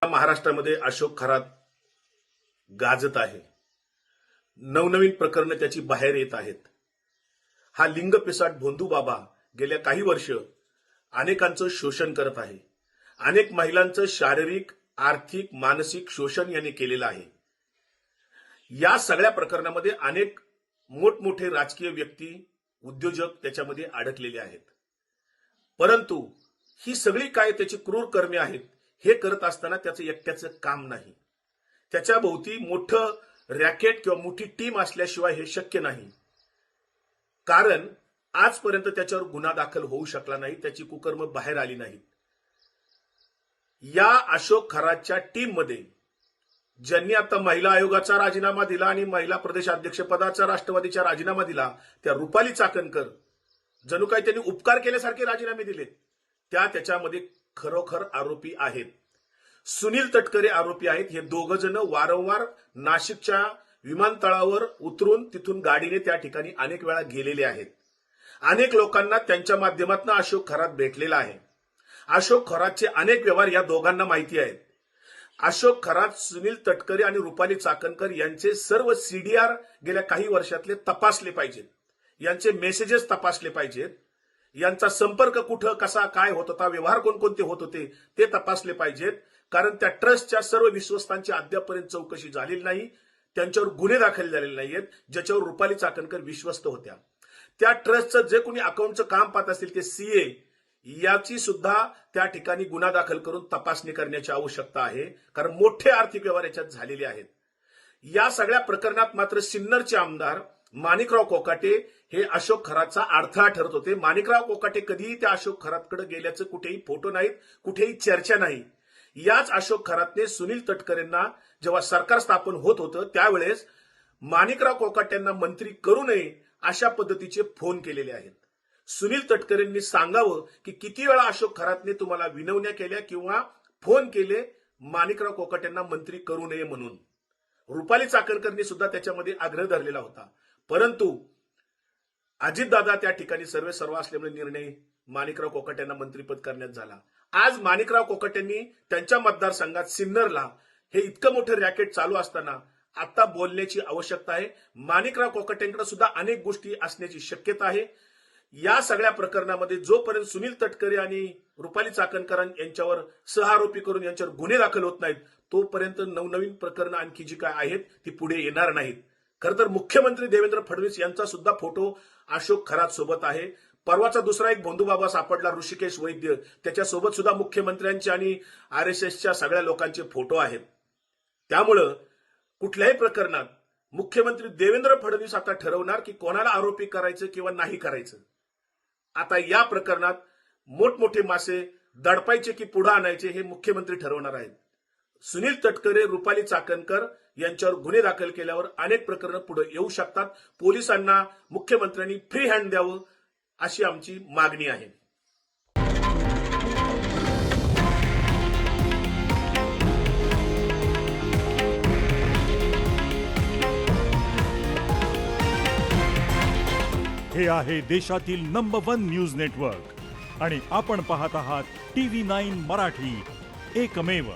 महाराष्ट्रामध्ये अशोक खरात गाजत आहे. नवनवीन प्रकरण त्याची बाहेर येत आहेत. हा लिंगपिसाट भोंदू बाबा गेल्या काही वर्ष अनेकांचं शोषण करत आहे. अनेक महिलांचं शारीरिक, आर्थिक, मानसिक शोषण याने केलेलं आहे. या सगळ्या प्रकरणामध्ये अनेक मोठमोठे राजकीय व्यक्ती, उद्योजक त्याच्यामध्ये अडकलेले आहेत. परंतु ही सगळी काय त्याची क्रूर कर्मे आहेत हे करत असताना त्याचं एकट्याचं काम नाही. त्याच्या भोवती मोठं रॅकेट किंवा मोठी टीम असल्याशिवाय हे शक्य नाही. कारण आजपर्यंत त्याच्यावर गुन्हा दाखल होऊ शकला नाही, त्याची कुकर्म बाहेर आली नाहीत. या अशोक खरातच्या टीम मध्ये ज्यांनी आता महिला आयोगाचा राजीनामा दिला आणि महिला प्रदेशाध्यक्षपदाचा राष्ट्रवादीचा राजीनामा दिला, त्या रुपाली चाकणकर जणू काही त्यांनी उपकार केल्यासारखे राजीनामे दिले, त्याच्यामध्ये खरोखर आरोपी आहेत. सुनील तटकरे आरोपी आहेत. हे दोघ जण वारंवार नाशिकच्या विमानतळावर उतरून तिथून गाडीने त्या ठिकाणी अनेक वेळा गेलेले आहेत. अनेक लोकांना त्यांच्या माध्यमातून अशोक खरात भेटलेला आहे. अशोक खरातचे अनेक व्यवहार या दोघांना माहिती आहेत. अशोक खरात, सुनील तटकरे आणि रुपाली चाकणकर यांचे सर्व सीडीआर गेल्या काही वर्षातले तपासले पाहिजेत. यांचे मेसेजेस तपासले पाहिजेत. यांचा संपर्क कुठं, कसा, काय होत होता, व्यवहार कोणकोणते होत होते ते तपासले पाहिजेत. कारण त्या ट्रस्टच्या सर्व विश्वस्तांची अद्यापपर्यंत चौकशी झालेली नाही. त्यांच्यावर गुन्हे दाखल झालेले नाहीयेत ज्याच्यावर रुपाली चाकणकर विश्वस्त होत्या. त्या ट्रस्टचं जे कोणी अकाउंटचं काम पाहत असतील ते सीए, याची सुद्धा त्या ठिकाणी गुन्हा दाखल करून तपासणी करण्याची आवश्यकता आहे. कारण मोठे आर्थिक व्यवहार याच्यात झालेले आहेत. या सगळ्या प्रकरणात मात्र सिन्नरचे आमदार माणिकराव कोकाटे हे अशोक खरातचा अडथळा ठरत होते. माणिकराव कोकाटे कधीही त्या अशोक खरातकडे गेल्याचं कुठेही फोटो नाहीत, कुठेही चर्चा नाही. याच अशोक खरातने सुनील तटकरेंना जेव्हा सरकार स्थापन होत होतं त्यावेळेस माणिकराव कोकाटेंना मंत्री करू नये अशा पद्धतीचे फोन केलेले आहेत. सुनील तटकरेंनी सांगावं की किती वेळा अशोक खरातने तुम्हाला विनवण्या केल्या किंवा फोन केले माणिकराव कोकाटेंना मंत्री करू नये म्हणून. रुपाली चाकणकरनी सुद्धा त्याच्यामध्ये आग्रह धरलेला होता. परंतु अजितदादा त्या ठिकाणी सर्व असल्यामुळे निर्णय माणिकराव कोकाटेंना मंत्रिपद करण्यात झाला. आज माणिकराव कोकाटेंनी त्यांच्या मतदारसंघात सिन्नरला हे इतकं मोठं रॅकेट चालू असताना आता बोलण्याची आवश्यकता आहे. माणिकराव कोकाटेंकडे सुद्धा अनेक गोष्टी असण्याची शक्यता आहे. या सगळ्या प्रकरणामध्ये जोपर्यंत सुनील तटकरे आणि रुपाली चाकणकर यांच्यावर सहआरोपी करून यांच्यावर गुन्हे दाखल होत नाहीत तोपर्यंत नवनवीन प्रकरणं आणखी जी काय आहेत ती पुढे येणार नाहीत. खरं तर मुख्यमंत्री देवेंद्र फडणवीस यांचा सुद्धा फोटो अशोक खरात सोबत आहे. परवाचा दुसरा एक भोंदू बाबा सापडला, ऋषिकेश वैद्य, त्याच्यासोबत सुद्धा मुख्यमंत्र्यांचे आणि आरएसएसच्या सगळ्या लोकांचे फोटो आहेत. त्यामुळं कुठल्याही प्रकरणात मुख्यमंत्री देवेंद्र फडणवीस आता ठरवणार की कोणाला आरोपी करायचं किंवा नाही करायचं. आता या प्रकरणात मोठमोठे मासे दडपायचे की पुढे आणायचे हे मुख्यमंत्री ठरवणार आहेत. सुनील तटकरे, रुपाली चाकणकर यांच्यावर गुन्हे दाखल केल्यावर अनेक प्रकरणं पुढे येऊ शकतात. पोलिसांना मुख्यमंत्र्यांनी फ्री हँड द्यावं अशी आमची मागणी आहे. हे आहे देशातील नंबर 1 न्यूज नेटवर्क आणि आपण पाहत आहात TV9 मराठी, एकमेव.